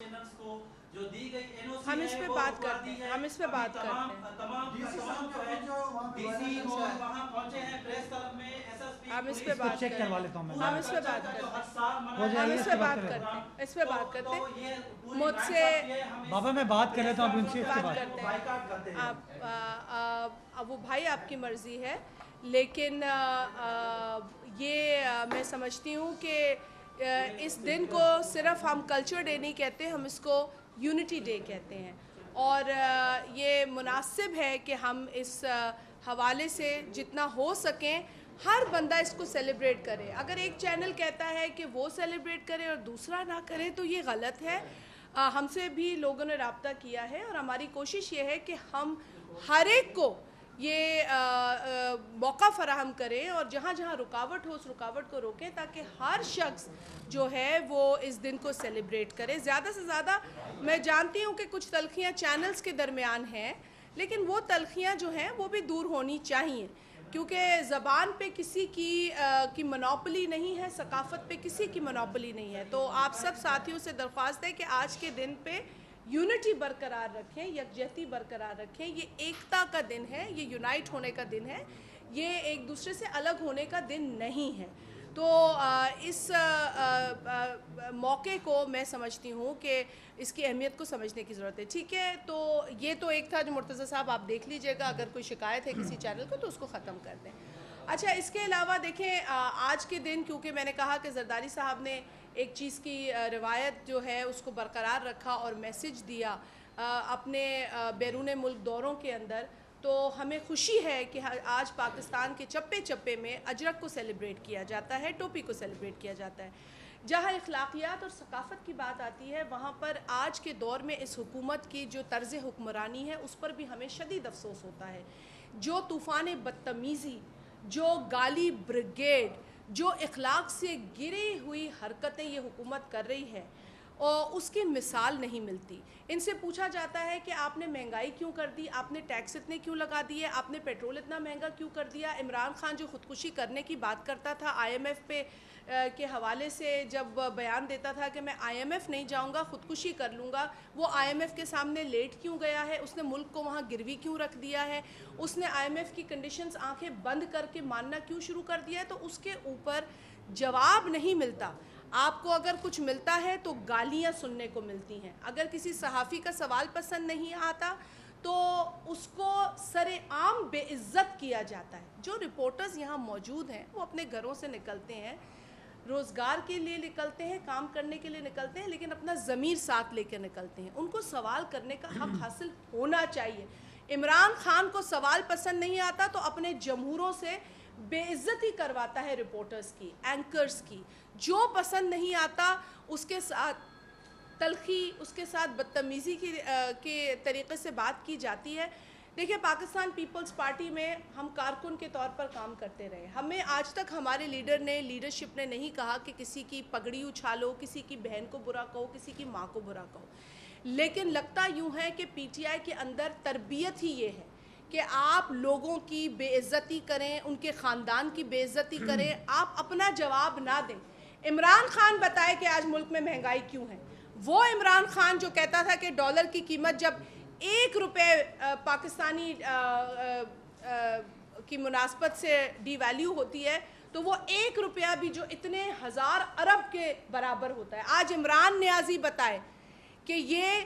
Channels को जो दी गई एनओसी हम इस पे बात करते हैं, हम इस पे बात करते हैं। तमाम डीसी और वहां पहुंचे हैं प्रेस क्लब में, एसएसपी हम इस पे बात चेक करवा लेता हूं मैं। हम इस पे बात करते हैं, हम इस पे बात करते हैं, इस पे बात करते हैं। मुझसे बाबा मैं बात कर लेता हूं, आप उनसे बात करते हैं। आप अब वो भाई आपकी मर्जी है, लेकिन ये मैं समझती हूँ कि इस दिन को सिर्फ हम कल्चर डे नहीं कहते, हम इसको यूनिटी डे कहते हैं। और ये मुनासिब है कि हम इस हवाले से जितना हो सकें हर बंदा इसको सेलिब्रेट करे। अगर एक चैनल कहता है कि वो सेलिब्रेट करे और दूसरा ना करे तो ये गलत है। हमसे भी लोगों ने राब्ता किया है और हमारी कोशिश ये है कि हम हर एक को ये मौका फराहम करें और जहाँ जहाँ रुकावट हो उस रुकावट को रोकें ताकि हर शख्स जो है वो इस दिन को सेलिब्रेट करे। ज़्यादा से ज़्यादा मैं जानती हूँ कि कुछ तलखियाँ चैनल्स के दरमियान हैं, लेकिन वो तलखियाँ जो हैं वो भी दूर होनी चाहिए, क्योंकि ज़बान पे किसी की मोनोपोली नहीं है, सकाफ़त पे किसी की मोनोपोली नहीं है। तो आप सब साथियों से दरख्वास्त है कि आज के दिन पे यूनिटी बरकरार रखें, यकजहती बरकरार रखें। ये एकता का दिन है, ये यूनाइट होने का दिन है, ये एक दूसरे से अलग होने का दिन नहीं है। तो इस मौके को मैं समझती हूँ कि इसकी अहमियत को समझने की ज़रूरत है। ठीक है, तो ये तो एक था जो मुर्तज़ा साहब आप देख लीजिएगा, अगर कोई शिकायत है किसी चैनल को तो उसको ख़त्म कर दें। अच्छा, इसके अलावा देखें आज के दिन, क्योंकि मैंने कहा कि जरदारी साहब ने एक चीज़ की रिवायत जो है उसको बरकरार रखा और मैसेज दिया अपने बैरून मुल्क दौरों के अंदर, तो हमें खुशी है कि आज पाकिस्तान के चप्पे चप्पे में अजरक को सेलिब्रेट किया जाता है, टोपी को सेलिब्रेट किया जाता है। जहाँ अखलाकियात और सकाफ़त की बात आती है वहाँ पर आज के दौर में इस हुकूमत की जो तर्ज़ हुक्मरानी है उस पर भी हमें शदीद अफसोस होता है। जो तूफ़ान बदतमीज़ी, जो गाली ब्रिगेड, जो अखलाक से गिरी हुई हरकतें ये हुकूमत कर रही है और उसकी मिसाल नहीं मिलती। इनसे पूछा जाता है कि आपने महंगाई क्यों कर दी, आपने टैक्स इतने क्यों लगा दिए, आपने पेट्रोल इतना महंगा क्यों कर दिया। इमरान खान जो ख़ुदकुशी करने की बात करता था IMF पे के हवाले से, जब बयान देता था कि मैं IMF नहीं जाऊंगा, ख़ुदकुशी कर लूँगा, वो IMF के सामने लेट क्यों गया है, उसने मुल्क को वहाँ गिरवी क्यों रख दिया है, उसने IMF की कंडीशंस आंखें बंद करके मानना क्यों शुरू कर दिया है, तो उसके ऊपर जवाब नहीं मिलता। आपको अगर कुछ मिलता है तो गालियाँ सुनने को मिलती हैं। अगर किसी सहाफ़ी का सवाल पसंद नहीं आता तो उसको सरेआम बेइज्जत किया जाता है। जो रिपोर्टर्स यहाँ मौजूद हैं वो अपने घरों से निकलते हैं, रोज़गार के लिए निकलते हैं, काम करने के लिए निकलते हैं, लेकिन अपना ज़मीर साथ लेकर निकलते हैं। उनको सवाल करने का हक़ हासिल होना चाहिए। इमरान खान को सवाल पसंद नहीं आता तो अपने जमहूरों से बेइज्जती करवाता है रिपोर्टर्स की, एंकर्स की। जो पसंद नहीं आता उसके साथ तलखी, उसके साथ बदतमीज़ी के तरीक़े से बात की जाती है। देखिए, पाकिस्तान पीपल्स पार्टी में हम कारकुन के तौर पर काम करते रहे। हमें आज तक हमारे लीडर ने, लीडरशिप ने नहीं कहा कि किसी की पगड़ी उछालो, किसी की बहन को बुरा कहो, किसी की माँ को बुरा कहो। लेकिन लगता यूँ है कि PTI के अंदर तरबियत ही ये है कि आप लोगों की बेइज्जती करें, उनके ख़ानदान की बेइज्जती करें, आप अपना जवाब ना दें। इमरान खान बताए कि आज मुल्क में महंगाई क्यों है। वो इमरान खान जो कहता था कि डॉलर की कीमत जब 1 रुपये पाकिस्तानी की मुनासबत से डीवैल्यू होती है तो वो 1 रुपया भी जो इतने हज़ार अरब के बराबर होता है। आज इमरान नियाज़ी बताए कि ये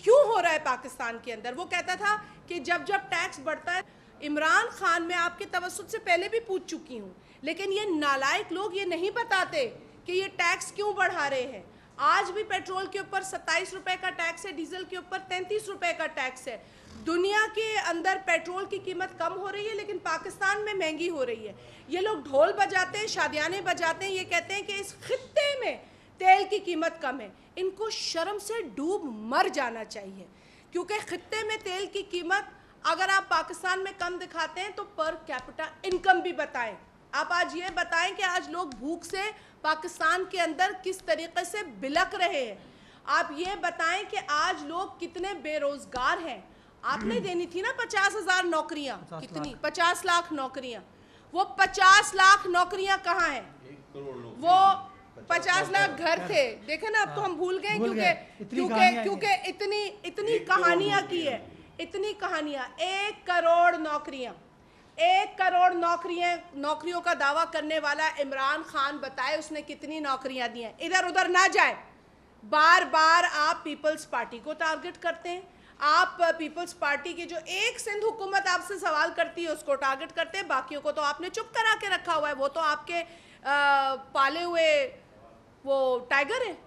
क्यों हो रहा है पाकिस्तान के अंदर। वो कहता था कि जब जब टैक्स बढ़ता है, इमरान खान मैं आपके तवस्सुत से पहले भी पूछ चुकी हूँ, लेकिन ये नालायक लोग ये नहीं बताते कि ये टैक्स क्यों बढ़ा रहे हैं। आज भी पेट्रोल के ऊपर 27 रुपये का टैक्स है, डीजल के ऊपर 33 रुपये का टैक्स है। दुनिया के अंदर पेट्रोल की कीमत कम हो रही है लेकिन पाकिस्तान में महंगी हो रही है। ये लोग ढोल बजाते हैं, शादियाने बजाते हैं, ये कहते हैं कि इस खित्ते में तेल की कीमत कम है। इनको शर्म से डूब मर जाना चाहिए, क्योंकि खित्ते में तेल की कीमत अगर आप पाकिस्तान में कम दिखाते हैं तो पर कैपिटा इनकम भी बताएं। आप आज ये बताएं कि आज लोग भूख से पाकिस्तान के अंदर किस तरीके से बिलक रहे हैं। आप ये बताएं कि आज लोग कितने बेरोजगार हैं। आपने देनी थी ना 50,000 नौकरियां, कितनी 50 लाख नौकरियां। वो 50 लाख नौकरियां कहाँ हैं? 50 लाख घर थे, देखे ना, अब तो हम भूल गए भूल गए। इतनी क्योंकि कहानियां क्योंकि इतनी कहानियां की है, इतनी कहानियां। 1 करोड़ नौकरियां, 1 करोड़ नौकरियों का दावा करने वाला इमरान खान बताए उसने कितनी नौकरियां दी हैं। इधर उधर ना जाए, बार बार आप पीपल्स पार्टी को टारगेट करते हैं, आप पीपल्स पार्टी की जो एक सिंध हुकूमत आपसे सवाल करती है उसको टारगेट करते हैं, बाकियों को तो आपने चुप करा के रखा हुआ है। वो तो आपके पाले हुए वो टाइगर है,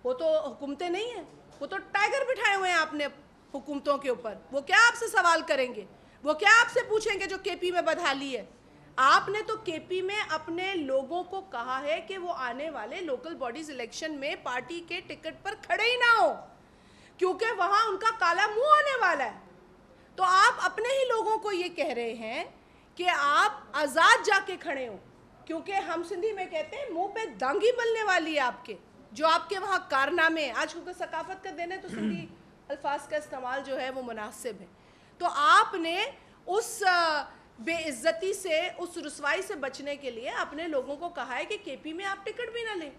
वो तो हुकूमतें नहीं है, वो तो टाइगर बिठाए हुए हैं आपने हुकूमतों के ऊपर। वो क्या आपसे सवाल करेंगे, वो क्या आपसे पूछेंगे जो केपी में बदहाली है। आपने तो केपी में अपने लोगों को कहा है कि वो आने वाले लोकल बॉडीज इलेक्शन में पार्टी के टिकट पर खड़े ही ना हो, क्योंकि वहां उनका काला मुंह आने वाला है। तो आप अपने ही लोगों को ये कह रहे हैं कि आप आज़ाद जाके खड़े हो, क्योंकि हम सिंधी में कहते हैं मुंह पे दांगी मलने वाली है आपके, जो आपके वहाँ कारनामे। आज क्योंकि सकाफत का दिन है तो सिंधी अल्फाज का इस्तेमाल जो है वो मुनासिब है। तो आपने उस बेइज्जती से, उस रुसवाई से बचने के लिए अपने लोगों को कहा है कि केपी में आप टिकट भी ना लें।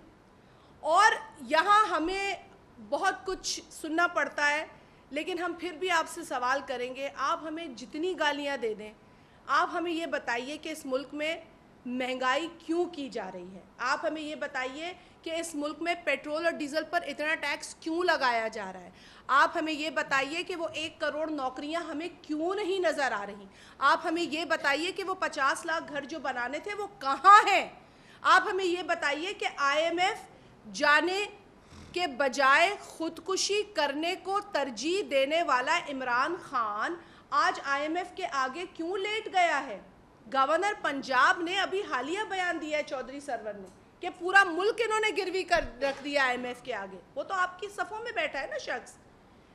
और यहाँ हमें बहुत कुछ सुनना पड़ता है, लेकिन हम फिर भी आपसे सवाल करेंगे, आप हमें जितनी गालियाँ दे दें, आप हमें ये बताइए कि इस मुल्क में महंगाई क्यों की जा रही है। आप हमें ये बताइए कि इस मुल्क में पेट्रोल और डीजल पर इतना टैक्स क्यों लगाया जा रहा है। आप हमें ये बताइए कि वो 1 करोड़ नौकरियां हमें क्यों नहीं नज़र आ रही। आप हमें ये बताइए कि वो 50 लाख घर जो बनाने थे वो कहाँ हैं। आप हमें ये बताइए कि IMF जाने के बजाय खुदकुशी करने को तरजीह देने वाला इमरान खान आज IMF के आगे क्यों लेट गया है। गवर्नर पंजाब ने अभी हालिया बयान दिया है चौधरी सरवर ने कि पूरा मुल्क इन्होंने गिरवी कर रख दिया IMF के आगे। वो तो आपकी सफ़ों में बैठा है ना शख्स,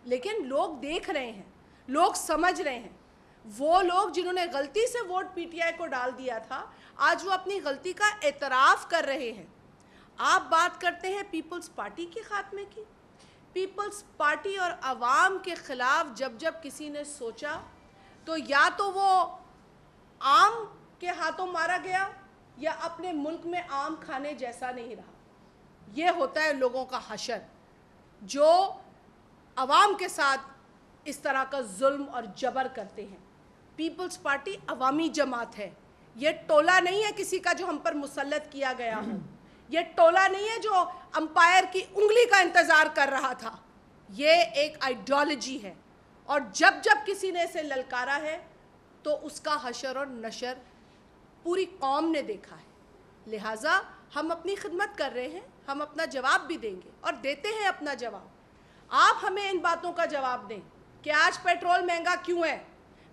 लेकिन लोग देख रहे हैं, लोग समझ रहे हैं। वो लोग जिन्होंने गलती से वोट PTI को डाल दिया था, आज वो अपनी गलती का एतराफ़ कर रहे हैं। आप बात करते हैं पीपल्स पार्टी के खात्मे की। पीपल्स पार्टी और अवाम के ख़िलाफ़ जब जब किसी ने सोचा तो या तो वो आम के हाथों मारा गया या अपने मुल्क में आम खाने जैसा नहीं रहा। ये होता है लोगों का हशर, जो अवाम के साथ इस तरह का जुल्म और जबर करते हैं। पीपल्स पार्टी अवामी जमात है, ये टोला नहीं है किसी का जो हम पर मुसल्लत किया गया हो। ये टोला नहीं है जो अंपायर की उंगली का इंतज़ार कर रहा था। ये एक आइडियोलॉजी है, और जब जब किसी ने इसे ललकारा है तो उसका हशर और नशर पूरी कौम ने देखा है। लिहाजा हम अपनी खिदमत कर रहे हैं, हम अपना जवाब भी देंगे और देते हैं अपना जवाब। आप हमें इन बातों का जवाब दें कि आज पेट्रोल महंगा क्यों है।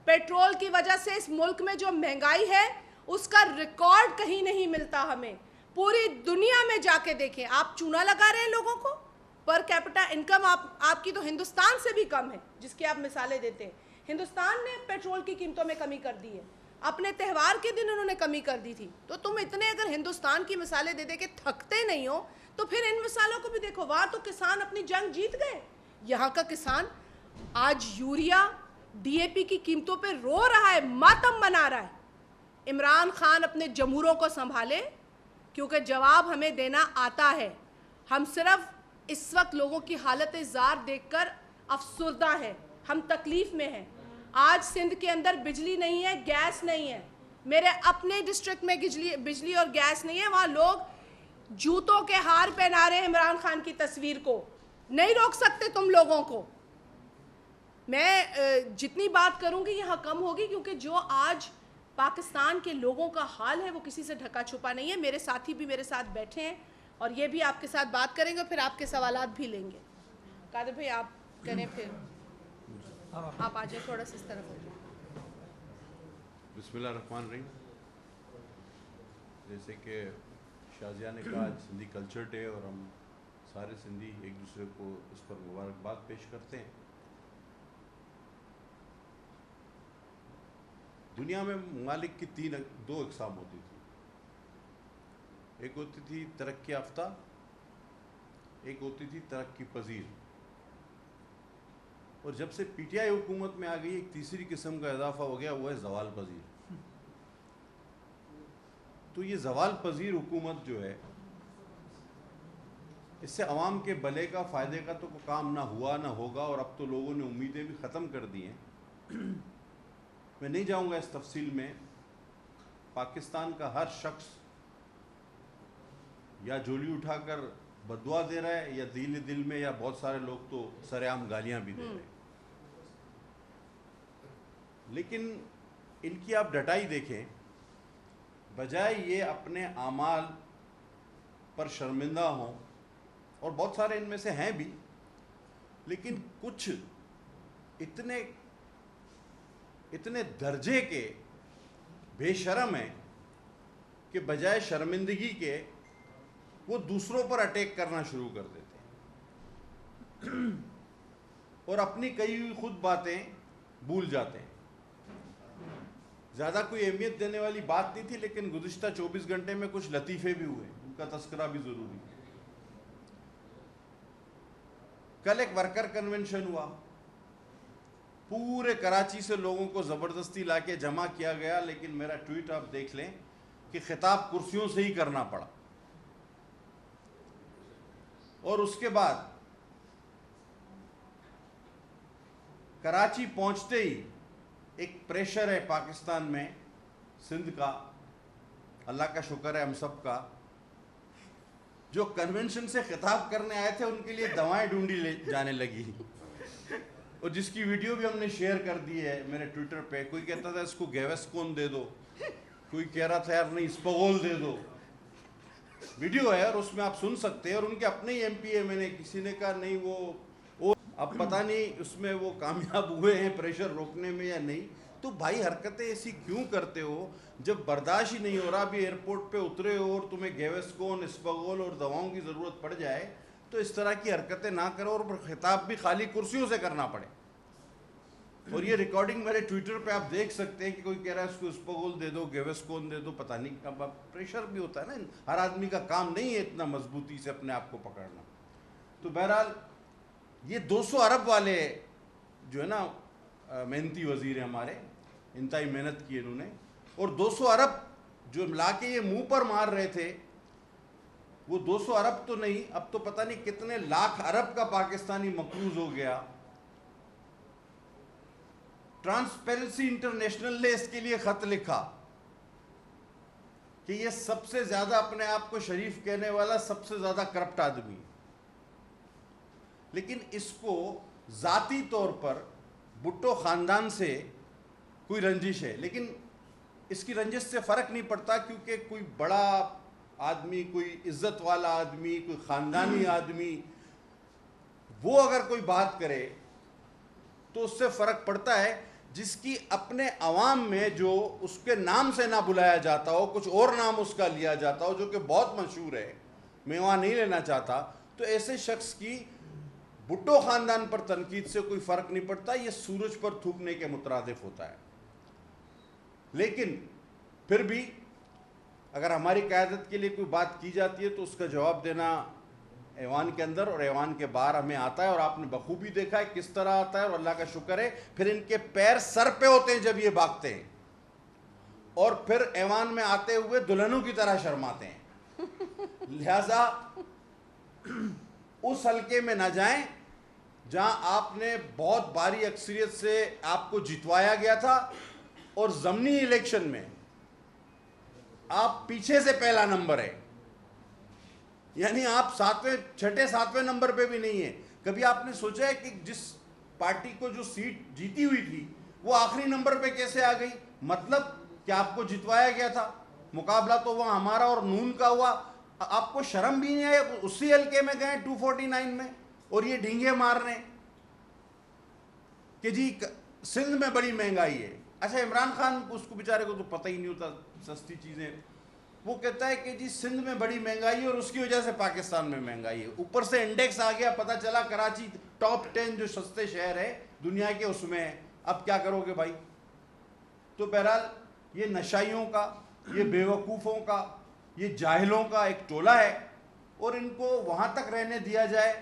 पेट्रोल की वजह से इस मुल्क में जो महंगाई है उसका रिकॉर्ड कहीं नहीं मिलता हमें। पूरी दुनिया में जाके देखें, आप चूना लगा रहे हैं लोगों को। पर कैपिटा इनकम आपकी तो हिंदुस्तान से भी कम है, जिसकी आप मिसालें देते हैं। हिंदुस्तान ने पेट्रोल की कीमतों में कमी कर दी है, अपने त्यौहार के दिन उन्होंने कमी कर दी थी। तो तुम इतने अगर हिंदुस्तान की मिसालें दे दे के थकते नहीं हो तो फिर इन मिसालों को भी देखो। वहाँ तो किसान अपनी जंग जीत गए, यहाँ का किसान आज यूरिया DAP की कीमतों पे रो रहा है, मातम मना रहा है। इमरान खान अपने जमूरों को संभाले, क्योंकि जवाब हमें देना आता है। हम सिर्फ इस वक्त लोगों की हालत ज़ार देखकर अफसुर्दा है, हम तकलीफ़ में हैं। आज सिंध के अंदर बिजली नहीं है, गैस नहीं है। मेरे अपने डिस्ट्रिक्ट में बिजली और गैस नहीं है। वहाँ लोग जूतों के हार पहना रहे हैं इमरान खान की तस्वीर को। नहीं रोक सकते तुम लोगों को। मैं जितनी बात करूँगी यहाँ कम होगी, क्योंकि जो आज पाकिस्तान के लोगों का हाल है वो किसी से ढका छुपा नहीं है। मेरे साथी भी मेरे साथ बैठे हैं और ये भी आपके साथ बात करेंगे, फिर आपके सवालात भी लेंगे। कादिर भाई आप करें, फिर आप आ जाए, थोड़ा सा इस तरफ हो जाए। बिस्मिल्लाहिर्रहमानिर्रहीम। जैसे कि शाजिया ने कहा, आज सिंधी कल्चर डे और हम सारे सिंधी एक दूसरे को इस पर मुबारकबाद पेश करते हैं। दुनिया में ममालिक की दो अक़साम होती थी। एक होती थी तरक्की याफ्ता, एक होती थी तरक्की पजीर। और जब से PTI हुकूमत में आ गई, एक तीसरी किस्म का इजाफा हो गया, वो है ज़वाल पजीर। तो ये ज़वाल पजीर हुकूमत जो है اس سے عوام کے بھلے کا فائدے کا تو کوئی کام نہ ہوا نہ ہوگا، اور اب تو لوگوں نے امیدیں بھی ختم کر دی ہیں۔ میں نہیں جاؤں گا اس تفصیل میں۔ پاکستان کا ہر شخص یا جولی اٹھا کر بددعا دے رہا ہے، یا دل میں، یا بہت سارے لوگ تو سر عام گالیاں بھی دے رہے ہیں۔ لیکن ان کی آپ ڈٹائی دیکھیں، بجائے یہ اپنے اعمال پر شرمندہ ہوں، اور بہت سارے ان میں سے ہیں بھی، لیکن کچھ اتنے درجے کے بے شرم ہیں کہ بجائے شرمندگی کے وہ دوسروں پر اٹیک کرنا شروع کر دیتے ہیں اور اپنی کئی ہوئی خود باتیں بھول جاتے ہیں۔ زیادہ کوئی اہمیت دینے والی بات نہیں تھی، لیکن گزشتہ 24 گھنٹے میں کچھ لطیفے بھی ہوئے، ان کا تذکرہ بھی ضروری ہے۔ کل ایک ورکر کنونشن ہوا، پورے کراچی سے لوگوں کو زبردستی لا کے جمع کیا گیا، لیکن میرا ٹویٹ آپ دیکھ لیں کہ خطاب کرسیوں سے ہی کرنا پڑا، اور اس کے بعد کراچی پہنچتے ہی ایک پریشر ہے پاکستان میں، سندھ کا، اللہ کا شکر ہے ہم سب کا، جو کنونشن سے خطاب کرنے آئے تھے ان کے لیے دوائیں ڈھونڈی لے جانے لگی، اور جس کی ویڈیو بھی ہم نے شیئر کر دی ہے میرے ٹویٹر پہ۔ کوئی کہتا تھا اس کو گیوسکون دے دو، کوئی کہہ رہا تھا یار نہیں اسپغول دے دو۔ ویڈیو ہے اور اس میں آپ سن سکتے ہیں، اور ان کے اپنے ہی ایم پی ہے، میں نے کسی نے کہا نہیں وہ اب پتہ نہیں اس میں وہ کامیاب ہوئے ہیں پریشر روکنے میں یا نہیں۔ تو بھائی حرکتیں ایسی کیوں کرتے ہو جب برداشت ہی نہیں ہو رہا؟ ابھی ایئرپورٹ پہ اترے ہو اور تمہیں گیوسکون، اسپغول اور دواؤں کی ضرورت پڑ جائے تو اس طرح کی حرکتیں نہ کرو، اور خطاب بھی خالی کرسیوں سے کرنا پڑے۔ اور یہ ریکارڈنگ میرے ٹویٹر پہ آپ دیکھ سکتے ہیں کہ کوئی کہہ رہا ہے اس کو اسپغول دے دو، گیوسکون دے دو، پتہ نہیں اب پریشر بھی ہوتا ہے نا، ہر آدمی کا کام نہیں ہے اتنا مضبوطی سے اپنے آپ کو پکڑنا۔ تو بہرحال یہ 200 ارب والے جو ہے نا محنتی وزیر ہیں ہمارے، انتہائی محنت کی انہوں نے، اور 200 ارب جو لا کے یہ منہ پر مار رہے تھے، وہ 200 ارب تو نہیں، اب تو پتہ نہیں کتنے لاکھ ارب کا پاکستانی مقروض ہو گیا۔ ٹرانسپیرنسی انٹرنیشنل نے اس کے لیے خط لکھا کہ یہ سب سے زیادہ اپنے آپ کو شریف کہنے والا سب سے زیادہ کرپٹ آدمی ہے، لیکن اس کو ذاتی طور پر بھٹو خاندان سے کوئی رنجش ہے، لیکن اس کی رنجش سے فرق نہیں پڑتا، کیونکہ کوئی بڑا آدمی، کوئی عزت والا آدمی، کوئی خاندانی آدمی، وہ اگر کوئی بات کرے تو اس سے فرق پڑتا ہے جس کی اپنے عوام میں جو اس کے نام سے نہ بلایا جاتا ہو، کچھ اور نام اس کا لیا جاتا ہو جو کہ بہت مشہور ہے، میں وہاں نہیں لینا چاہتا، تو ایسے شخص کی بھٹو خاندان پر تنقید سے کوئی فرق نہیں پڑتا، یہ سورج پر تھوکنے کے مترادف ہوتا ہے۔ لیکن پھر بھی اگر ہماری قیادت کے لیے کوئی بات کی جاتی ہے تو اس کا جواب دینا ایوان کے اندر اور ایوان کے باہر ہمیں آتا ہے، اور آپ نے بخوبی دیکھا ہے کس طرح آتا ہے، اور اللہ کا شکر ہے پھر ان کے پیر سر پہ ہوتے ہیں جب یہ بھاگتے ہیں، اور پھر ایوان میں آتے ہوئے دلہنوں کی طرح شرماتے ہیں۔ لہذا اس حلقے میں نہ جائیں جہاں آپ نے بہت بھاری اکثریت سے آپ کو جتوایا گیا تھا، اور ضمنی الیکشن میں آپ پیچھے سے پہلا نمبر ہے، یعنی آپ چھٹے ساتویں نمبر پہ بھی نہیں ہیں۔ کبھی آپ نے سوچا ہے کہ جس پارٹی کو جو سیٹ جیتی ہوئی تھی وہ آخری نمبر پہ کیسے آ گئی؟ مطلب کہ آپ کو جتوایا گیا تھا، مقابلہ تو وہ ہمارا اور نون کا ہوا، آپ کو شرم بھی نہیں آئی، اسی حلقے میں گئے 249 میں، اور یہ ڈینگے مارنے کہ جی سندھ میں بڑی مہنگائی ہے۔ اچھا عمران خان اس کو بیچارے کو تو پتہ ہی نہیں ہوتا سستی چیزیں، وہ کہتا ہے کہ جی سندھ میں بڑی مہنگائی ہے اور اس کی وجہ سے پاکستان میں مہنگائی ہے، اوپر سے انڈیکس آ گیا، پتہ چلا کراچی ٹاپ 10 جو سستے شہر ہے دنیا کے اس میں ہے، اب کیا کرو گے بھائی؟ تو بہرحال یہ نشائیوں کا، یہ بیوقوفوں کا، یہ جاہلوں کا ایک ٹولہ ہے، اور ان کو وہاں تک رہنے دیا جائے،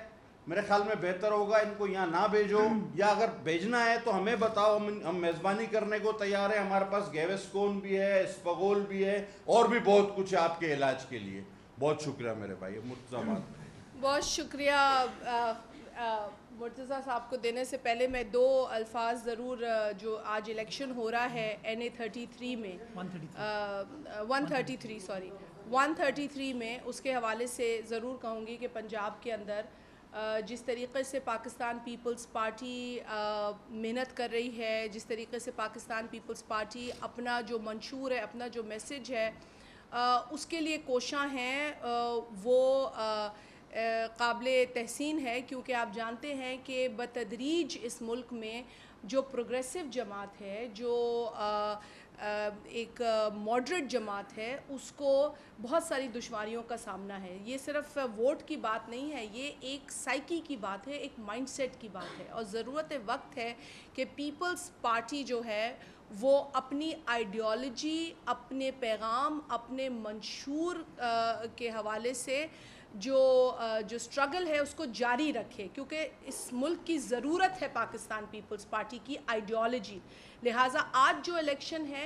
میرے خیال میں بہتر ہوگا۔ ان کو یہاں نہ بھیجو، یا اگر بھیجنا ہے تو ہمیں بتاؤ، ہم میزبانی کرنے کو تیار ہیں، ہمارے پاس گیوسکون بھی ہے، اسپغول بھی ہے، اور بھی بہت کچھ ہے آپ کے علاج کے لیے۔ بہت شکریہ میرے بھائی، مرتضی بات बहुत शुक्रिया मुर्तज़ा साहब को देने से पहले मैं दो अल्फाज ज़रूर जो आज इलेक्शन हो रहा है NA33 में 133 सॉरी 133 में उसके हवाले से ज़रूर कहूँगी कि पंजाब के अंदर जिस तरीक़े से पाकिस्तान पीपल्स पार्टी मेहनत कर रही है, जिस तरीक़े से पाकिस्तान पीपल्स पार्टी अपना जो मंशूर है, अपना जो मैसेज है उसके लिए कोशां हैं, वो काबिल तहसीन है। क्योंकि आप जानते हैं कि बतदरीज इस मुल्क में जो प्रोग्रेसिव जमात है, जो एक मॉडरेट जमात है, उसको बहुत सारी दुश्वारियों का सामना है। ये सिर्फ वोट की बात नहीं है, ये एक साइकी की बात है, एक माइंडसेट की बात है। और ज़रूरत वक्त है कि पीपल्स पार्टी जो है वो अपनी आइडियोलॉजी, अपने पैगाम, अपने मंशूर के हवाले से जो स्ट्रगल है उसको जारी रखे, क्योंकि इस मुल्क की ज़रूरत है पाकिस्तान पीपल्स पार्टी की आइडियोलॉजी। लिहाजा आज जो इलेक्शन है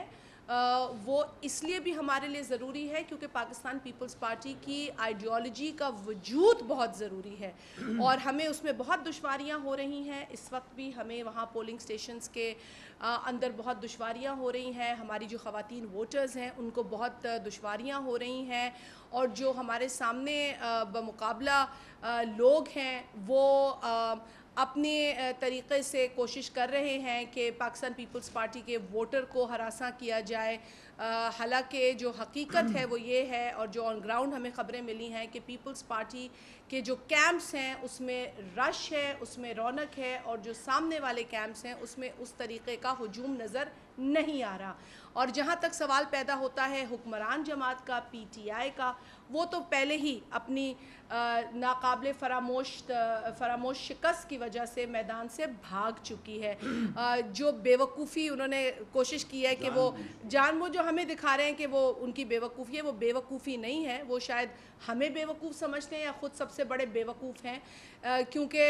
वो इसलिए भी हमारे लिए ज़रूरी है क्योंकि पाकिस्तान पीपल्स पार्टी की आइडियोलॉजी का वजूद बहुत ज़रूरी है और हमें उसमें बहुत दुश्वारियां हो रही हैं। इस वक्त भी हमें वहाँ पोलिंग स्टेशंस के अंदर बहुत दुश्वारियां हो रही हैं। हमारी जो ख़वातीन वोटर्स हैं उनको बहुत दुश्वारियां हो रही हैं और जो हमारे सामने बमुकाबला लोग हैं वो अपने तरीक़े से कोशिश कर रहे हैं कि पाकिस्तान पीपल्स पार्टी के वोटर को हरासा किया जाए। हालांकि जो हकीकत है वो ये है और जो ऑन ग्राउंड हमें ख़बरें मिली हैं कि पीपल्स पार्टी के जो कैंप्स हैं उसमें रश है, उसमें रौनक है और जो सामने वाले कैंप्स हैं उसमें उस तरीक़े का हुजूम नज़र नहीं आ रहा। और जहाँ तक सवाल पैदा होता है हुक्मरान जमात का, PTI का, वो तो पहले ही अपनी नाकाबिल फरामोश शिकस्त की वजह से मैदान से भाग चुकी है। जो बेवकूफ़ी उन्होंने कोशिश की है कि वो जानबूझ जो हमें दिखा रहे हैं कि वो उनकी बेवकूफ़ी है, वो बेवकूफ़ी नहीं है। वो शायद हमें बेवकूफ़ समझते हैं या ख़ुद सबसे बड़े बेवकूफ़ हैं, क्योंकि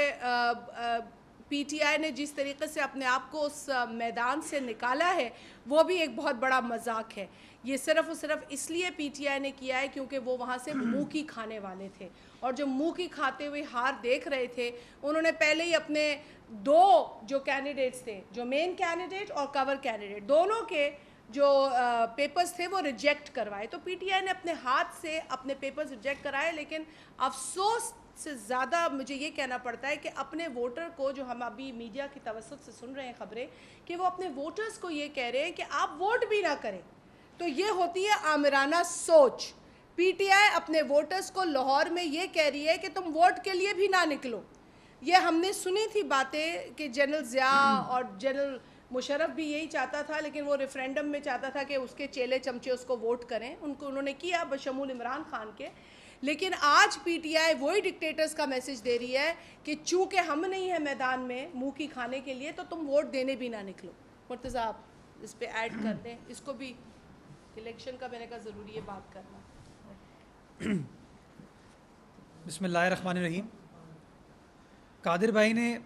PTI ने जिस तरीक़े से अपने आप को उस मैदान से निकाला है वो भी एक बहुत बड़ा मजाक है। ये सिर्फ़ और सिर्फ इसलिए PTI ने किया है क्योंकि वो वहाँ से मुँह की खाने वाले थे और जो मुँह की खाते हुए हार देख रहे थे उन्होंने पहले ही अपने दो जो कैंडिडेट्स थे, जो मेन कैंडिडेट और कवर कैंडिडेट, दोनों के जो पेपर्स थे वो रिजेक्ट करवाए। तो PTI ने अपने हाथ से अपने पेपर्स रिजेक्ट कराए, लेकिन अफसोस से ज़्यादा मुझे ये कहना पड़ता है कि अपने वोटर को, जो हम अभी मीडिया की तवज्जुह से सुन रहे हैं ख़बरें, कि वो अपने वोटर्स को ये कह रहे हैं कि आप वोट भी ना करें। तो ये होती है आमिराना सोच। PTI अपने वोटर्स को लाहौर में ये कह रही है कि तुम वोट के लिए भी ना निकलो। ये हमने सुनी थी बातें कि जनरल ज़िया और जनरल मुशर्रफ भी यही चाहता था, लेकिन वो रेफरेंडम में चाहता था कि उसके चेले चमचे उसको वोट करें। उन्होंने किया बशमूल इमरान खान के। लेकिन आज PTI वही डिक्टेटर्स का मैसेज दे रही है कि चूँकि हम नहीं हैं मैदान में मुंह की खाने के लिए, तो तुम वोट देने भी ना निकलो। मुर्तज़ा आप इस पे ऐड कर दें, इसको भी इलेक्शन का मैंने कहा ज़रूरी है बात करना। बिस्मिल्लाहिर्रहमानिर्रहीम। कादिर भाई ने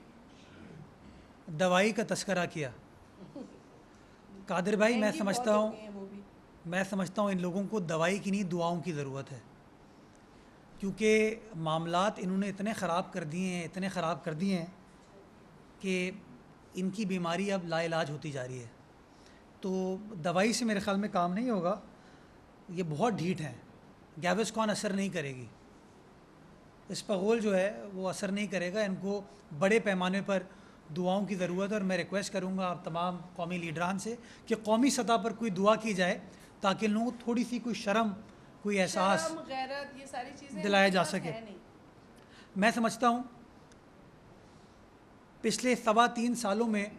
दवाई का तस्करा किया। कादिर भाई, मैं समझता हूँ इन लोगों को दवाई की नहीं दुआओं की ज़रूरत है, क्योंकि मामलात इन्होंने इतने ख़राब कर दिए हैं कि इनकी बीमारी अब लाइलाज होती जा रही है। तो दवाई से मेरे ख़्याल में काम नहीं होगा। ये बहुत ढीठ हैं। गैविस्कॉन असर नहीं करेगी, इस्पगोल जो है वो असर नहीं करेगा। इनको बड़े पैमाने पर दुआओं की ज़रूरत है और मैं रिक्वेस्ट करूँगा आप तमाम कौमी लीडरान से कि कौमी सतह पर कोई दुआ की जाए ताकि लोगों को थोड़ी सी कोई शर्म, कोई एहसास दिलाया जा सके। मैं समझता हूँ पिछले 3.25 सालों में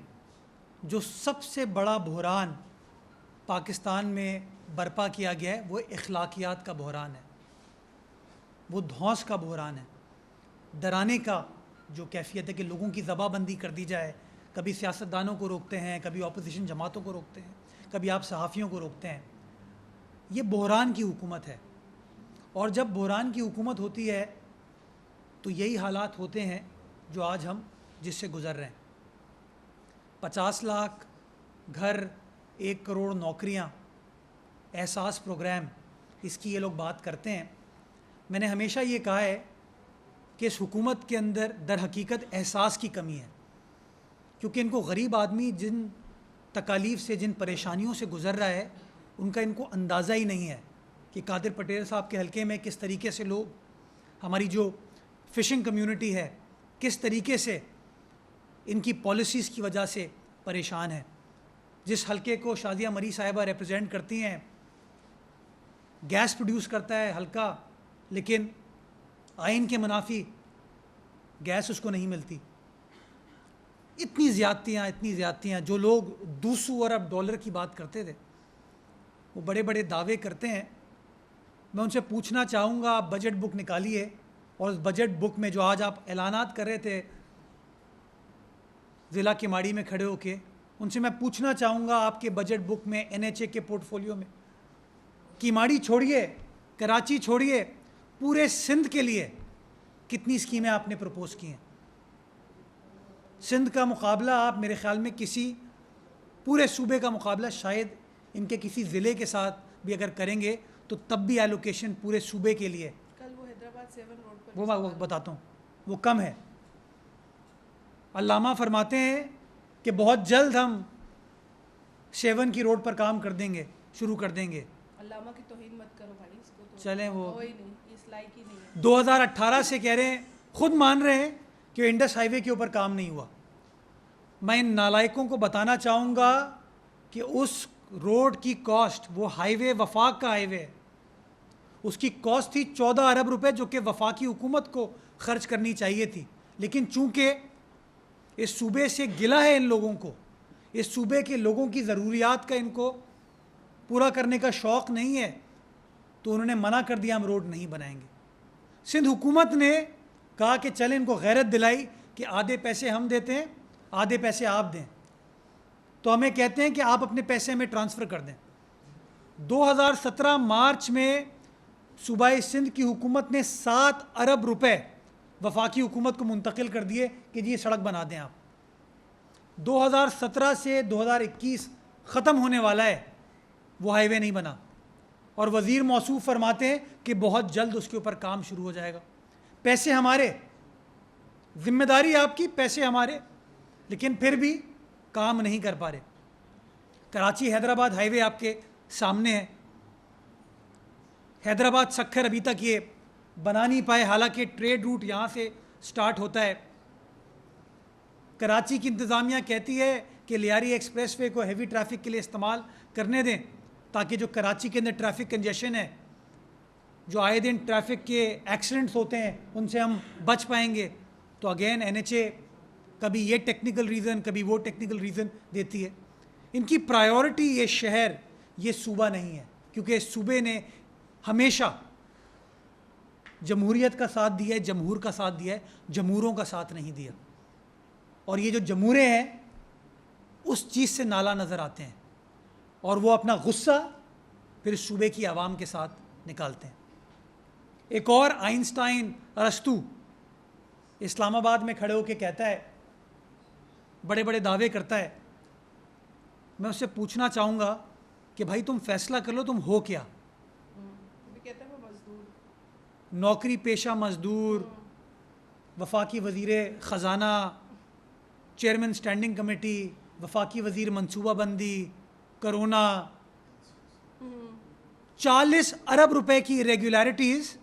जो सबसे बड़ा बहरान पाकिस्तान में बर्पा किया गया है वो अखलाकियात का बहरान है, वो धौंस का बहरान है। डराने का जो कैफियत है कि लोगों की ज़बाबंदी कर दी जाए। कभी सियासतदानों को रोकते हैं, कभी अपोजिशन जमातों को रोकते हैं, कभी आप सहाफ़ियों को रोकते हैं। ये बहरान की हुकूमत है और जब बहरान की हुकूमत होती है तो यही हालात होते हैं जो आज हम जिससे गुज़र रहे हैं। 50 लाख घर, 1 करोड़ नौकरियां, एहसास प्रोग्राम, इसकी ये लोग बात करते हैं। मैंने हमेशा ये कहा है کہ اس حکومت کے اندر در حقیقت احساس کی کمی ہے، کیونکہ ان کو غریب آدمی جن تکالیف سے، جن پریشانیوں سے گزر رہا ہے، ان کا ان کو اندازہ ہی نہیں ہے کہ قادر پٹیل صاحب کے حلقے میں کس طریقے سے لوگ، ہماری جو فشنگ کمیونٹی ہے، کس طریقے سے ان کی پالیسیز کی وجہ سے پریشان ہے۔ جس حلقے کو شازیہ مری صاحبہ ریپرزینٹ کرتی ہیں، گیس پروڈیوس کرتا ہے حلقہ، لیکن آئین کے منافی گیس اس کو نہیں ملتی۔ اتنی زیادتیاں جو لوگ 200 ارب ڈالر کی بات کرتے تھے، وہ بڑے بڑے دعوے کرتے ہیں۔ میں ان سے پوچھنا چاہوں گا، آپ بجٹ بک نکالیے، اور اس بجٹ بک میں جو آج آپ اعلانات کر رہے تھے ضلع کیماڑی میں کھڑے ہو کے، ان سے میں پوچھنا چاہوں گا آپ کے بجٹ بک میں NHA کے پورٹ فولیو میں کیماڑی چھوڑیے، کراچی چھوڑیے، پورے سندھ کے لیے کتنی اسکیمیں آپ نے پروپوز کی ہیں؟ سندھ کا مقابلہ آپ میرے خیال میں کسی پورے صوبے کا مقابلہ شاید ان کے کسی ضلع کے ساتھ بھی اگر کریں گے تو تب بھی ایلوکیشن پورے صوبے کے لیے، کل وہ حیدرآباد 7 روڈ پر وہ میں بتاتا ہوں، وہ کم ہے۔ علامہ فرماتے ہیں کہ بہت جلد ہم 7 کی روڈ پر کام کر دیں گے، شروع کر دیں گے۔ علامہ کی توہین مت کرو بھائی، اس کو تو چلیں وہ کوئی نہیں، اس لائق ہی نہیں ہے۔ 2018 سے کہہ رہے ہیں، خود مان رہے ہیں کہ انڈس ہائی وے کے اوپر کام نہیں ہوا۔ میں ان نالائکوں کو بتانا چاہوں گا کہ اس روڈ کی کاسٹ، وہ ہائی وے وفاق کا ہائی وے ہے، اس کی کاسٹ تھی 14 ارب روپے، جو کہ وفاقی حکومت کو خرچ کرنی چاہیے تھی، لیکن چونکہ اس صوبے سے گلہ ہے ان لوگوں کو، اس صوبے کے لوگوں کی ضروریات کا ان کو پورا کرنے کا شوق نہیں ہے، تو انہوں نے منع کر دیا، ہم روڈ نہیں بنائیں گے۔ سندھ حکومت نے کہا کہ چلیں، ان کو غیرت دلائی کہ آدھے پیسے ہم دیتے ہیں، آدھے پیسے آپ دیں، تو ہمیں کہتے ہیں کہ آپ اپنے پیسے میں ٹرانسفر کر دیں۔ 2017 مارچ میں صوبہ سندھ کی حکومت نے 7 ارب روپے وفاقی حکومت کو منتقل کر دیے کہ جی یہ سڑک بنا دیں آپ۔ 2017 سے 2021 ختم ہونے والا ہے، وہ ہائی وے نہیں بنا، اور وزیر موصوف فرماتے ہیں کہ بہت جلد اس کے اوپر کام شروع ہو جائے گا۔ پیسے ہمارے، ذمہ داری آپ کی، پیسے ہمارے، لیکن پھر بھی کام نہیں کر پا رہے۔ کراچی حیدرآباد ہائی وے آپ کے سامنے ہے، حیدرآباد سکھر ابھی تک یہ بنا نہیں پائے، حالانکہ ٹریڈ روٹ یہاں سے سٹارٹ ہوتا ہے۔ کراچی کی انتظامیہ کہتی ہے کہ لیاری ایکسپریس وے کو ہیوی ٹریفک کے لیے استعمال کرنے دیں، تاکہ جو کراچی کے اندر ٹریفک کنجیشن ہے، جو آئے دن ٹریفک کے ایکسیڈنٹس ہوتے ہیں، ان سے ہم بچ پائیں گے۔ تو اگین NHA کبھی یہ ٹیکنیکل ریزن، کبھی وہ ٹیکنیکل ریزن دیتی ہے۔ ان کی پرائیورٹی یہ شہر، یہ صوبہ نہیں ہے، کیونکہ اس صوبے نے ہمیشہ جمہوریت کا ساتھ دیا ہے، جمہور کا ساتھ دیا ہے، جمہوروں کا ساتھ نہیں دیا۔ اور یہ جو جمہورے ہیں اس چیز سے نالا نظر آتے ہیں، اور وہ اپنا غصہ پھر اس صوبے کی عوام کے ساتھ نکالتے ہیں۔ ایک اور آئنسٹائن ارسطو اسلام آباد میں کھڑے ہو کے کہتا ہے، بڑے بڑے دعوے کرتا ہے، میں اس سے پوچھنا چاہوں گا کہ بھائی تم فیصلہ کر لو، تم ہو کیا؟ کہتے ہیں وہ مزدور، نوکری پیشہ مزدور، وفاقی وزیر خزانہ، چیئرمین اسٹینڈنگ کمیٹی، وفاقی وزیر منصوبہ بندی، کرونا، 40 ارب روپے کی ریگولیرٹیز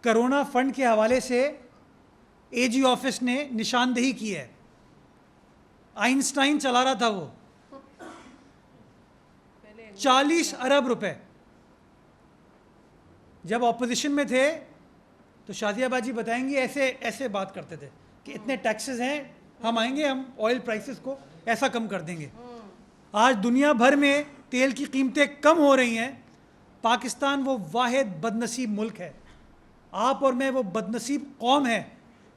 کرونا فنڈ کے حوالے سے AG آفس نے نشاندہی کی ہے۔ آئنسٹائن چلا رہا تھا وہ، 40 ارب روپے۔ جب اپوزیشن میں تھے تو شازیہ باجی بتائیں گے ایسے بات کرتے تھے کہ اتنے ٹیکسز ہیں، ہم آئیں گے، ہم آئل پرائسز کو ایسا کم کر دیں گے۔ آج دنیا بھر میں تیل کی قیمتیں کم ہو رہی ہیں، پاکستان وہ واحد بدنصیب ملک ہے، آپ اور میں وہ بدنصیب قوم ہے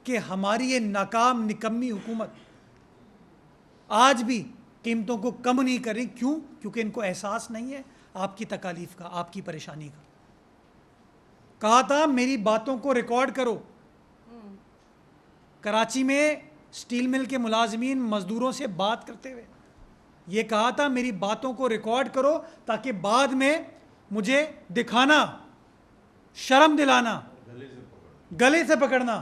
کہ ہماری یہ ناکام نکمی حکومت آج بھی قیمتوں کو کم نہیں کر رہی۔ کیوں؟ کیونکہ ان کو احساس نہیں ہے آپ کی تکالیف کا، آپ کی پریشانی کا۔ کہا تھا میری باتوں کو ریکارڈ کرو۔ کراچی میں سٹیل مل کے ملازمین مزدوروں سے بات کرتے ہوئے یہ کہا تھا میری باتوں کو ریکارڈ کرو تاکہ بعد میں مجھے دکھانا، شرم دلانا गले से पकड़ना।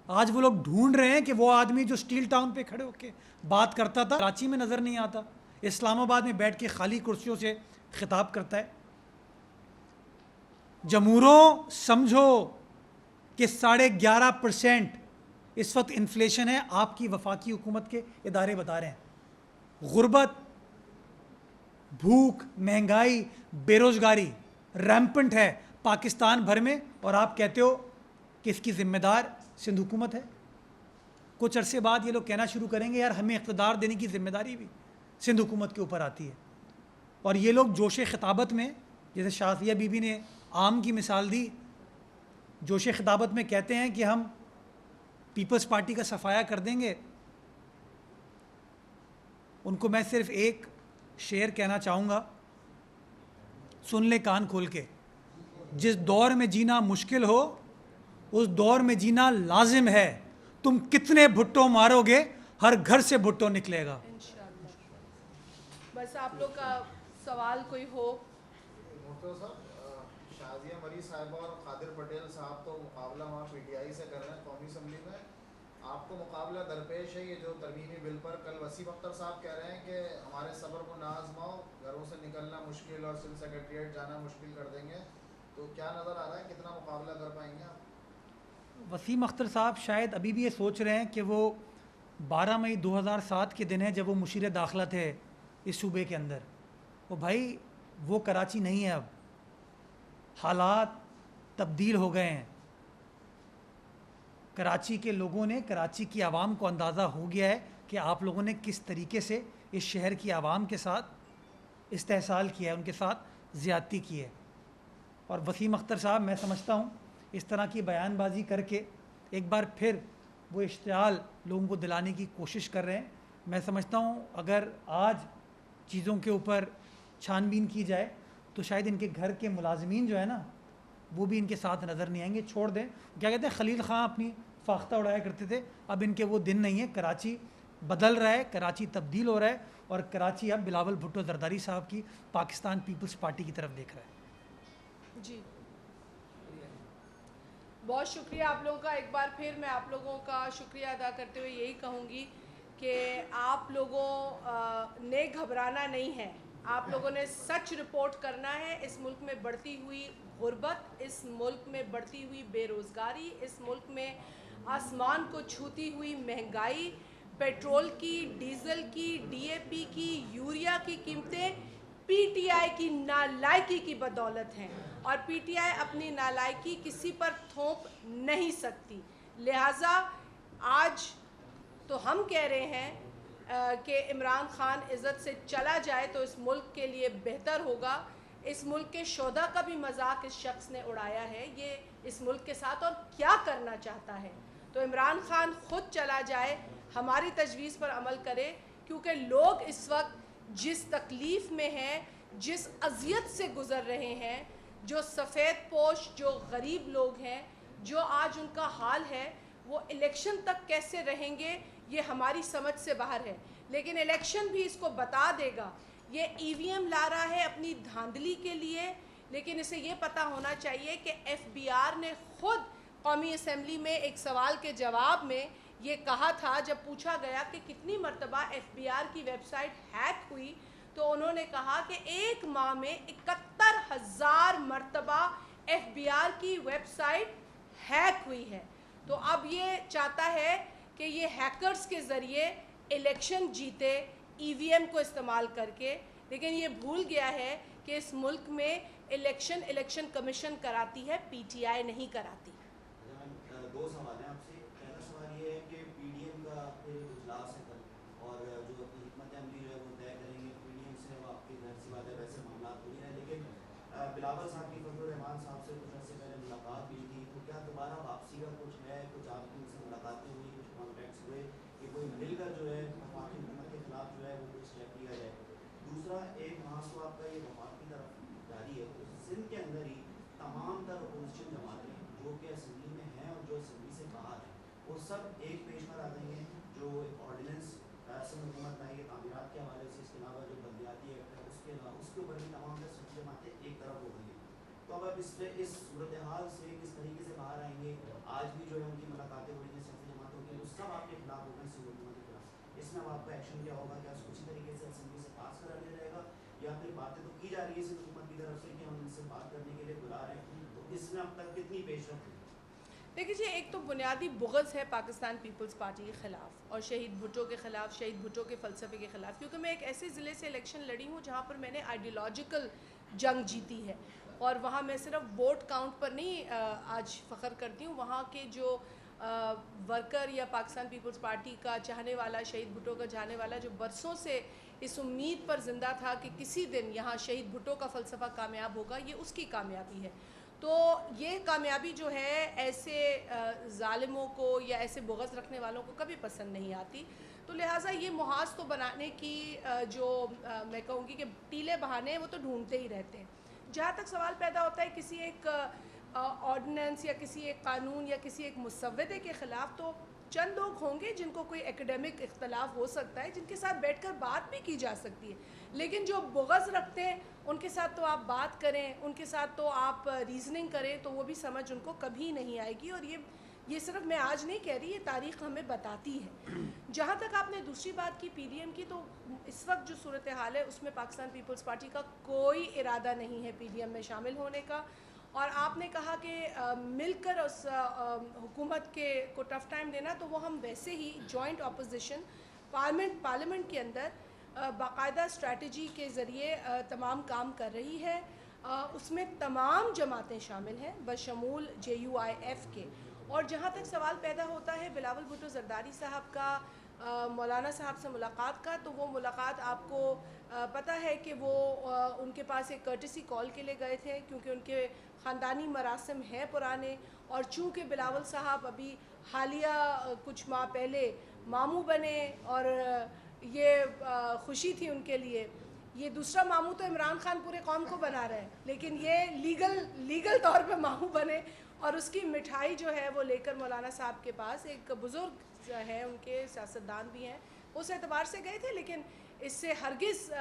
आज वो लोग ढूंढ रहे हैं कि वो आदमी जो स्टील टाउन पे खड़े होकर बात करता था कराची में नज़र नहीं आता, इस्लामाबाद में बैठ के खाली कुर्सियों से खिताब करता है। जमहूरों समझो कि 11.5% इस वक्त इन्फ्लेशन है, आपकी वफाकी हुकूमत के इदारे बता रहे हैं। गुर्बत, भूख, महंगाई, बेरोज़गारी रैम्पेंट है पाकिस्तान भर में, और आप कहते हो कि इसकी ज़िम्मेदार सिंध हुकूमत है। कुछ अरसे बाद ये लोग कहना शुरू करेंगे यार हमें इक़्तिदार देने की ज़िम्मेदारी भी सिंध हुकूमत के ऊपर आती है। और ये लोग जोश खिताबत में, जैसे शाफिया बीबी ने आम की मिसाल दी, जोश खिताबत में कहते हैं कि हम पीपल्स पार्टी का सफाया कर देंगे। उनको मैं सिर्फ एक शेर कहना चाहूँगा, सुन ले कान खोल के, जिस दौर में जीना मुश्किल हो उस दौर में जीना लाजिम है। तुम कितने भुट्टो मारोगे, हर घर से भुट्टो निकलेगा। इंशाअल्लाह। बस आप लोग का सवाल कोई हो? शाजिया मरी साहिबा और कादिर पटेल साहब तो मुकाबला वहाँ पीटीआई से कर रहे हैं कौमी असम्बली में, आपको मुकाबला दरपेश है ये जो तरमीमी बिल पर। कल वसीम अख्तर साहब कह रहे हैं कि हमारे सब्र को ना आजमाओ, घरों से निकलना मुश्किल और सिंध सेक्रेटरीट जाना मुश्किल कर देंगे। तो क्या नज़र आ रहा है, कितना मुकाबला कर पाएंगे आप? वसीम अख्तर साहब शायद अभी भी ये सोच रहे हैं कि वो 12 मई 2007 के दिन है जब वो मुशीर दाखिला थे इस सूबे के अंदर। वो भाई वो कराची नहीं है, अब हालात तब्दील हो गए हैं। कराची के लोगों ने, कराची की आवाम को अंदाज़ा हो गया है कि आप लोगों ने किस तरीके से इस शहर की आवाम के साथ इस्तेहसाल किया है, उनके साथ ज़्यादती की है। और वसीम अख्तर साहब मैं समझता हूँ इस तरह की बयानबाजी करके एक बार फिर वो इश्तियाल लोगों को दिलाने की कोशिश कर रहे हैं। मैं समझता हूँ अगर आज चीज़ों के ऊपर छानबीन की जाए तो शायद इनके घर के मुलाजमीन जो है ना वो भी इनके साथ नज़र नहीं आएंगे। छोड़ दें, क्या कहते हैं, खलील ख़ां अपनी फाख्ता उड़ाया करते थे, अब इनके वो दिन नहीं है। कराची बदल रहा है, कराची तब्दील हो रहा है, और कराची अब बिलावल भुट्टो जरदारी साहब की पाकिस्तान पीपल्स पार्टी की तरफ देख रहा है। जी, बहुत शुक्रिया आप लोगों का। एक बार फिर मैं आप लोगों का शुक्रिया अदा करते हुए यही कहूँगी कि आप लोगों ने घबराना नहीं है, आप लोगों ने सच रिपोर्ट करना है। इस मुल्क में बढ़ती हुई गुर्बत, इस मुल्क में बढ़ती हुई बेरोज़गारी, इस मुल्क में आसमान को छूती हुई महंगाई, पेट्रोल की, डीज़ल की, डीएपी की, यूरिया की कीमतें पीटीआई की नालायकी की बदौलत हैं, और पीटीआई अपनी नालायकी किसी पर थोप नहीं सकती। लिहाजा आज तो हम कह रहे हैं कि इमरान खान इज़्ज़त से चला जाए तो इस मुल्क के लिए बेहतर होगा। इस मुल्क के शोधा का भी मजाक इस शख्स ने उड़ाया है, ये इस मुल्क के साथ और क्या करना चाहता है। तो इमरान खान ख़ुद चला जाए, हमारी तजवीज़ पर अमल करे, क्योंकि लोग इस वक्त जिस तकलीफ़ में हैं, जिस अज़ियत से गुज़र रहे हैं, जो सफ़ेद पोश, जो गरीब लोग हैं, जो आज उनका हाल है, वो इलेक्शन तक कैसे रहेंगे ये हमारी समझ से बाहर है। लेकिन इलेक्शन भी इसको बता देगा। ये ईवीएम ला रहा है अपनी धांधली के लिए, लेकिन इसे ये पता होना चाहिए कि एफबीआर ने ख़ुद कौमी असम्बली में एक सवाल के जवाब में ये कहा था, जब पूछा गया कि कितनी मरतबा एफबीआर की वेबसाइट हैक हुई, तो उन्होंने कहा कि एक माह में 71,000 मरतबा एफबीआर की वेबसाइट हैक हुई है। तो अब ये चाहता है कि ये हैकर्स के ज़रिए इलेक्शन जीते ईवीएम को इस्तेमाल करके, लेकिन ये भूल गया है कि इस मुल्क में इलेक्शन कमीशन कराती है, पीटीआई नहीं कराती। दो सवाल हैं आपसे। पहला सवाल ये है कि पीडीएम का इजलास है कल, और जो हिकमत अमली जो है वो तय करेंगे पीडीएम से, वो आपकी घर सी बात है, वैसे मामला हो रही है। लेकिन बिलावल साहब की फजल रहमान साहब से कुछ अर्से पहले मुलाकात हुई थी, तो क्या दोबारा वापसी का कुछ है, कुछ आपकी उनसे मुलाकातें हुई, कुछ कॉन्टैक्ट्स हुए कि कोई मिलकर जो है वफाकी हुकूमत के खिलाफ जो है वो कुछ स्टेप लिया जाए? दूसरा, एक माह तो आपका ये वफाक की तरफ जारी है, तो सिंध के अंदर ही तमाम तर अपोजिशन जमातें जो कि असम्बली में हैं और जो असम्बली से बाहर हैं, वो सब एक पेज पर आ गई हैं। जो ऑर्डिनेंस सिंध हुकूमत लाई है तामीरात के हवाले से, इसके अलावा जो बल्दियाती एक्ट है उसके अलावा, उसके ऊपर भी तमाम तर जमातें एक तरफ हो गई हैं। तो अब इस सूरत हाल से किस तरीके से बाहर آج بھی جو ہے ان کی ملاقاتیں ہو رہی ہیں سیاسی جماعتوں کی، وہ سب آپ کے خلاف ہو گئے سول حکومت کے خلاف، اس میں اب آپ کا ایکشن کیا ہوگا؟ کیا اسی طریقے سے اسمبلی سے پاس کرا دیا جائے گا، یا پھر باتیں تو کی جا رہی ہے سول حکومت کی طرف سے کہ ہم ان سے بات کرنے کے لیے بلا رہے ہیں، تو اس میں اب تک کتنی پیش رفت ہوئی؟ دیکھیے جی، ایک تو بنیادی بغض ہے پاکستان پیپلز پارٹی کے خلاف اور شہید بھٹو کے خلاف، شہید بھٹو کے فلسفے کے خلاف، کیونکہ میں ایک ایسے ضلع سے الیکشن لڑی ہوں جہاں پر میں نے آئیڈیولوجیکل جنگ جیتی ہے، اور وہاں میں صرف ووٹ کاؤنٹ پر نہیں آج فخر کرتی ہوں، وہاں کے جو ورکر یا پاکستان پیپلز پارٹی کا چاہنے والا، شہید بھٹو کا چاہنے والا، جو برسوں سے اس امید پر زندہ تھا کہ کسی دن یہاں شہید بھٹو کا فلسفہ کامیاب ہوگا، یہ اس کی کامیابی ہے۔ تو یہ کامیابی جو ہے ایسے ظالموں کو یا ایسے بغض رکھنے والوں کو کبھی پسند نہیں آتی، تو لہٰذا یہ محاذ تو بنانے کی جو میں کہوں گی کہ ٹیلے بہانے ہیں وہ تو ڈھونڈتے ہی رہتے ہیں۔ جہاں تک سوال پیدا ہوتا ہے کسی ایک آرڈیننس یا کسی ایک قانون یا کسی ایک مسودے کے خلاف، تو چند لوگ ہوں گے جن کو کوئی ایکیڈیمک اختلاف ہو سکتا ہے، جن کے ساتھ بیٹھ کر بات بھی کی جا سکتی ہے، لیکن جو بغض رکھتے ہیں ان کے ساتھ تو آپ بات کریں، ان کے ساتھ تو آپ ریزننگ کریں، تو وہ بھی سمجھ ان کو کبھی نہیں آئے گی، اور یہ صرف میں آج نہیں کہہ رہی، یہ تاریخ ہمیں بتاتی ہے۔ جہاں تک آپ نے دوسری بات کی پی ڈی ایم کی، تو اس وقت جو صورتحال ہے اس میں پاکستان پیپلز پارٹی کا کوئی ارادہ نہیں ہے پی ڈی ایم میں شامل ہونے کا، اور آپ نے کہا کہ مل کر اس حکومت کو ٹف ٹائم دینا، تو وہ ہم ویسے ہی جوائنٹ اپوزیشن پارلیمنٹ کے اندر باقاعدہ اسٹریٹجی کے ذریعے تمام کام کر رہی ہے، اس میں تمام جماعتیں شامل ہیں بشمول JUIF کے۔ اور جہاں تک سوال پیدا ہوتا ہے بلاول بھٹو زرداری صاحب کا مولانا صاحب سے ملاقات کا، تو وہ ملاقات آپ کو پتہ ہے کہ وہ ان کے پاس ایک کرٹسی کال کے لیے گئے تھے، کیونکہ ان کے خاندانی مراسم ہیں پرانے، اور چونکہ بلاول صاحب ابھی حالیہ کچھ ماہ پہلے ماموں بنے، اور یہ خوشی تھی ان کے لیے۔ یہ دوسرا ماموں تو عمران خان پورے قوم کو بنا رہے ہیں، لیکن یہ لیگل طور پہ ماموں بنے، اور اس کی مٹھائی جو ہے وہ لے کر مولانا صاحب کے پاس، ایک بزرگ ہیں ان کے، سیاستدان بھی ہیں، اس اعتبار سے گئے تھے، لیکن اس سے ہرگز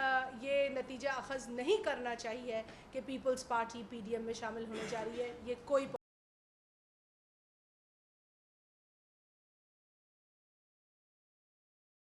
یہ نتیجہ اخذ نہیں کرنا چاہیے کہ پیپلز پارٹی PDM میں شامل ہونے جا رہی ہے، یہ کوئی